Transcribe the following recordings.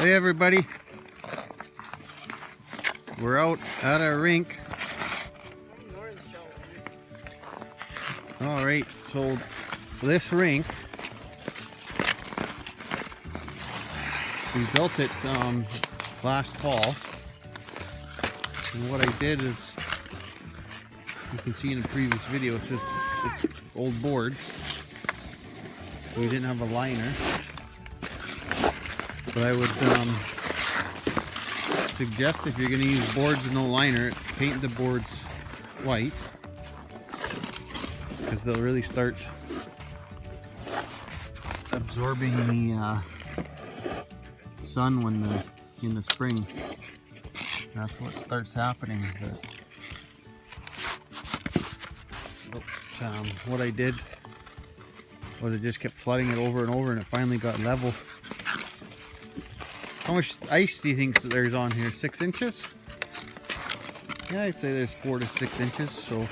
Hey everybody, we're out at our rink. Alright, so this rink, we built it last fall, and what I did is, you can see in the previous video, it's old boards. We didn't have a liner, but I would suggest, if you're going to use boards with no liner, paint the boards white, because they'll really start absorbing the sun in the spring. That's what starts happening. But, what I did was I just kept flooding it over and over, and it finally got level. How much ice do you think there's on here? 6 inches? Yeah, I'd say there's 4 to 6 inches. So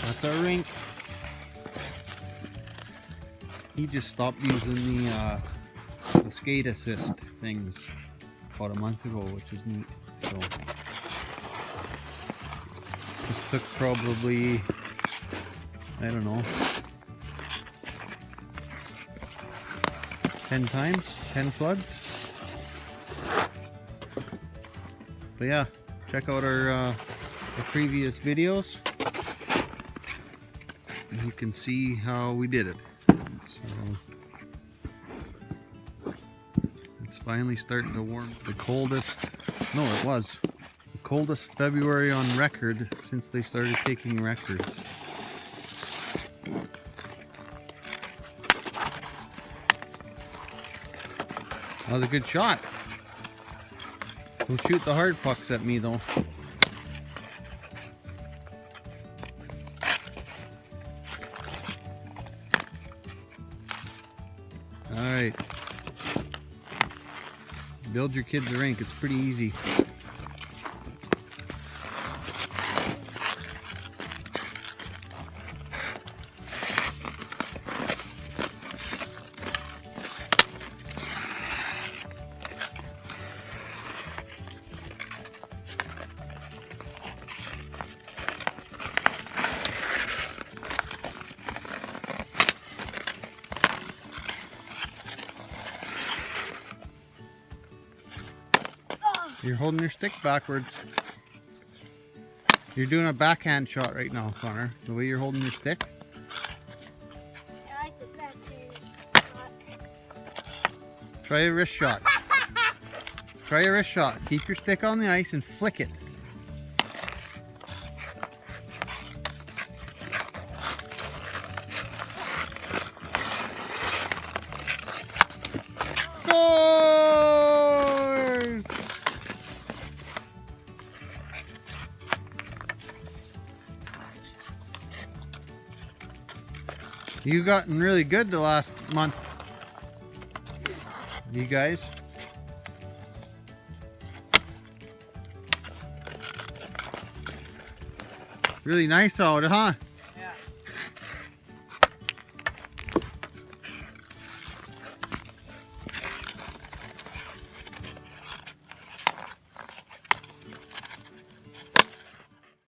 that's our rink. He just stopped using the skate assist things about a month ago, which is neat. So this took probably, I don't know, 10 times, 10 floods. But yeah, check out our previous videos, and you can see how we did it. So it's finally starting to warm. The coldest, no, it was the coldest February on record since they started taking records. That was a good shot. Don't shoot the hard pucks at me though. Alright. Build your kids a rink. It's pretty easy. You're holding your stick backwards. You're doing a backhand shot right now, Connor. The way you're holding your stick. I like the backhand shot. Try a wrist shot. Try a wrist shot. Keep your stick on the ice and flick it. You've gotten really good the last month, you guys. Really nice out, huh?